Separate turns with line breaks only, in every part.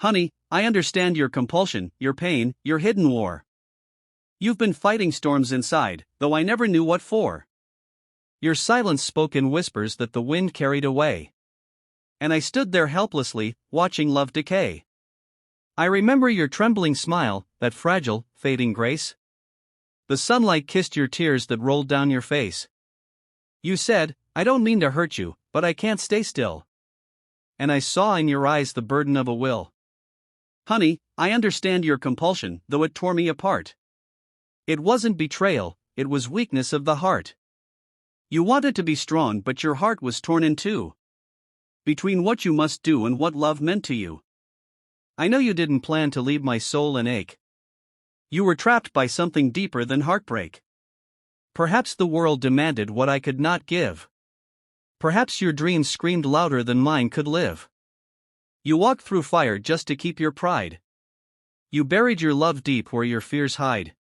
Honey, I understand your compulsion, your pain, your hidden war. You've been fighting storms inside, though I never knew what for. Your silence spoke in whispers that the wind carried away. And I stood there helplessly, watching love decay. I remember your trembling smile, that fragile, fading grace. The sunlight kissed your tears that rolled down your face. You said, I don't mean to hurt you, but I can't stay still. And I saw in your eyes the burden of a will. Honey, I understand your compulsion, though it tore me apart. It wasn't betrayal, it was weakness of the heart. You wanted to be strong, but your heart was torn in two. Between what you must do and what love meant to you. I know you didn't plan to leave my soul in ache. You were trapped by something deeper than heartbreak. Perhaps the world demanded what I could not give. Perhaps your dreams screamed louder than mine could live. You walked through fire just to keep your pride. You buried your love deep where your fears hide.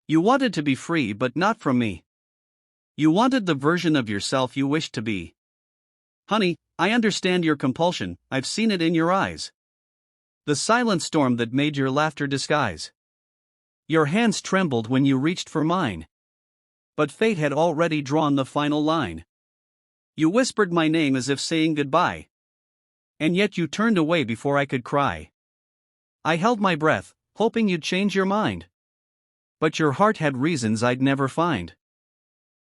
You wanted to be free, but not from me. You wanted the version of yourself you wished to be. Honey, I understand your compulsion, I've seen it in your eyes. The silent storm that made your laughter disguise. Your hands trembled when you reached for mine. But fate had already drawn the final line. You whispered my name as if saying goodbye. And yet you turned away before I could cry. I held my breath, hoping you'd change your mind. But your heart had reasons I'd never find.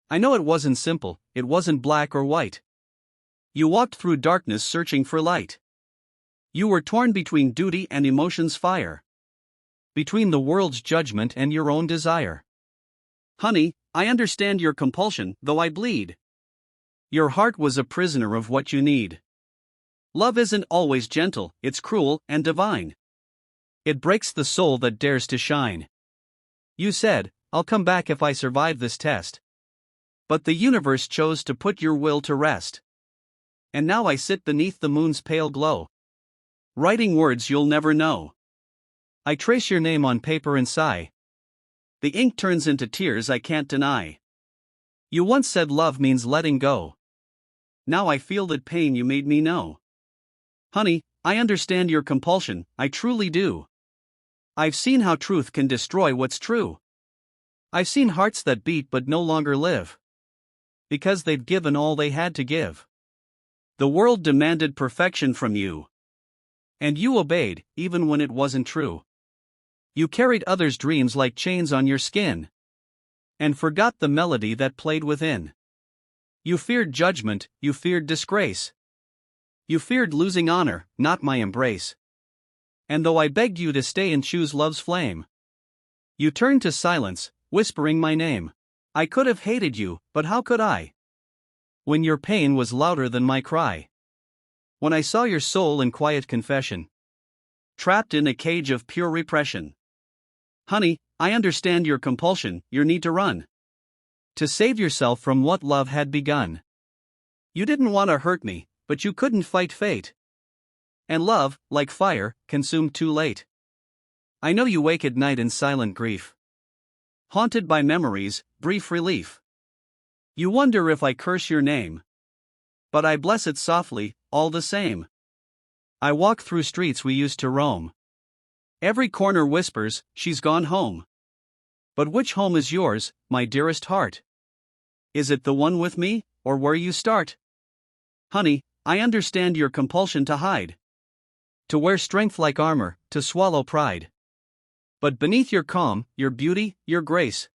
I know it wasn't simple, it wasn't black or white. You walked through darkness searching for light. You were torn between duty and emotion's fire. Between the world's judgment and your own desire. Honey, I understand your compulsion, though I bleed. Your heart was a prisoner of what you need. Love isn't always gentle, it's cruel and divine. It breaks the soul that dares to shine. You said, I'll come back if I survive this test. But the universe chose to put your will to rest. And now I sit beneath the moon's pale glow, writing words you'll never know. I trace your name on paper and sigh. The ink turns into tears I can't deny. You once said love means letting go. Now I feel that pain you made me know. Honey, I understand your compulsion, I truly do. I've seen how truth can destroy what's true. I've seen hearts that beat but no longer live. Because they've given all they had to give. The world demanded perfection from you. And you obeyed, even when it wasn't true. You carried others' dreams like chains on your skin. And forgot the melody that played within. You feared judgment, you feared disgrace. You feared losing honor, not my embrace. And though I begged you to stay and choose love's flame, you turned to silence, whispering my name. I could have hated you, but how could I? When your pain was louder than my cry. When I saw your soul in quiet confession. Trapped in a cage of pure repression. Honey, I understand your compulsion, your need to run. To save yourself from what love had begun. You didn't want to hurt me, but you couldn't fight fate. And love, like fire, consumed too late. I know you wake at night in silent grief. Haunted by memories, brief relief. You wonder if I curse your name. But I bless it softly, all the same. I walk through streets we used to roam. Every corner whispers, she's gone home. But which home is yours, my dearest heart? Is it the one with me, or where you start? Honey, I understand your compulsion to hide. To wear strength like armor, to swallow pride. But beneath your calm, your beauty, your grace,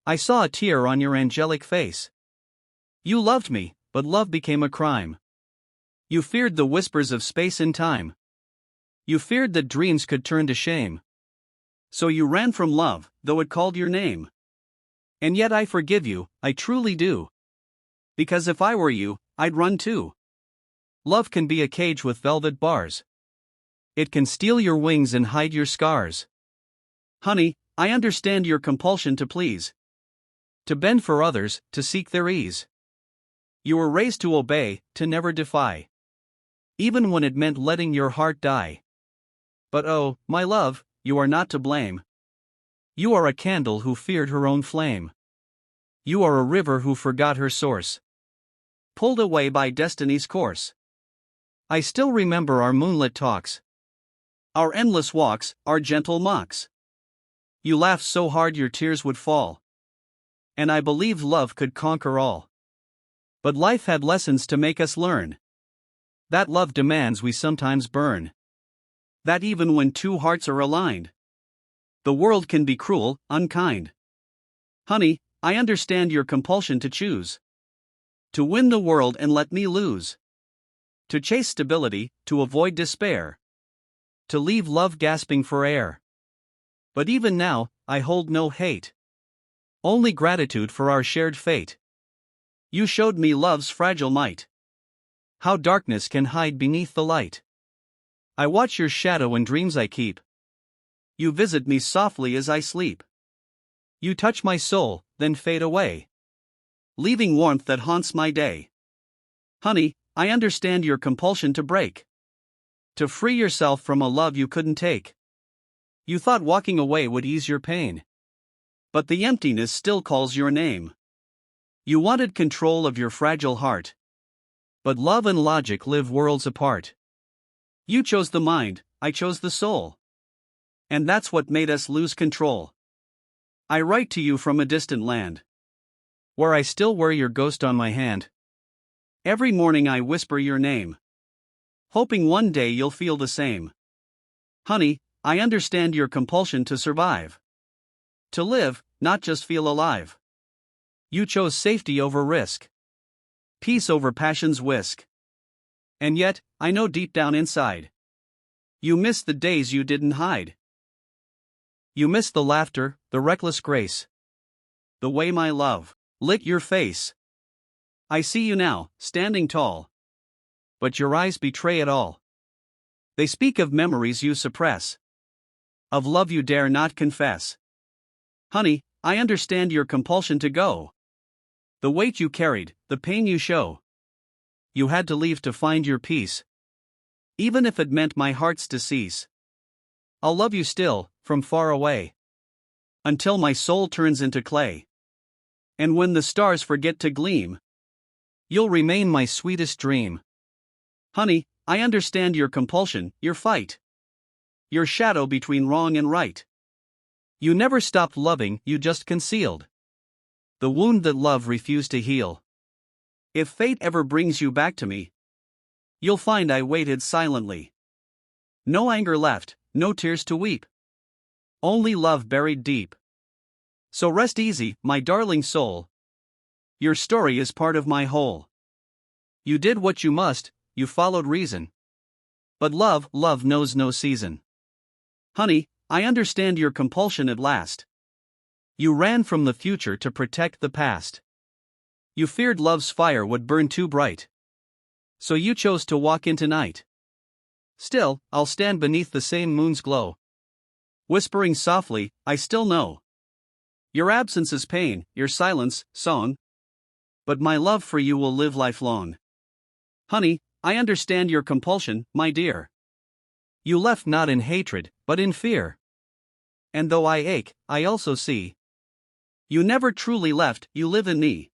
I saw a tear on your angelic face. You loved me, but love became a crime. You feared the whispers of space and time. You feared that dreams could turn to shame. So you ran from love, though it called your name. And yet I forgive you, I truly do. Because if I were you, I'd run too. Love can be a cage with velvet bars. It can steal your wings and hide your scars. Honey, I understand your compulsion to please. To bend for others, to seek their ease. You were raised to obey, to never defy. Even when it meant letting your heart die. But oh, my love, you are not to blame. You are a candle who feared her own flame. You are a river who forgot her source. Pulled away by destiny's course. I still remember our moonlit talks. Our endless walks, our gentle mocks. You laughed so hard your tears would fall. And I believed love could conquer all. But life had lessons to make us learn. That love demands we sometimes burn. That even when two hearts are aligned, the world can be cruel, unkind. Honey, I understand your compulsion to choose. To win the world and let me lose. To chase stability, to avoid despair. To leave love gasping for air. But even now, I hold no hate. Only gratitude for our shared fate. You showed me love's fragile might. How darkness can hide beneath the light. I watch your shadow in dreams I keep. You visit me softly as I sleep. You touch my soul, then fade away, leaving warmth that haunts my day. Honey, I understand your compulsion to break. To free yourself from a love you couldn't take. You thought walking away would ease your pain. But the emptiness still calls your name. You wanted control of your fragile heart. But love and logic live worlds apart. You chose the mind, I chose the soul. And that's what made us lose control. I write to you from a distant land, where I still wear your ghost on my hand. Every morning I whisper your name, hoping one day you'll feel the same. Honey, I understand your compulsion to survive. To live, not just feel alive. You chose safety over risk. Peace over passion's whisk. And yet, I know deep down inside, you miss the days you didn't hide. You miss the laughter, the reckless grace. The way my love lit your face. I see you now, standing tall. But your eyes betray it all. They speak of memories you suppress. Of love you dare not confess. Honey, I understand your compulsion to go. The weight you carried, the pain you show. You had to leave to find your peace. Even if it meant my heart's decease. I'll love you still, from far away. Until my soul turns into clay. And when the stars forget to gleam, you'll remain my sweetest dream. Honey, I understand your compulsion, your fight. Your shadow between wrong and right. You never stopped loving, you just concealed the wound that love refused to heal. If fate ever brings you back to me, you'll find I waited silently. No anger left, no tears to weep. Only love buried deep. So rest easy, my darling soul. Your story is part of my whole. You did what you must, you followed reason. But love knows no season. Honey, I understand your compulsion at last. You ran from the future to protect the past. You feared love's fire would burn too bright. So you chose to walk into night. Still, I'll stand beneath the same moon's glow. Whispering softly, I still know. Your absence is pain, your silence, song. But my love for you will live lifelong. Honey, I understand your compulsion, my dear. You left not in hatred, but in fear. And though I ache, I also see. You never truly left, you live in me.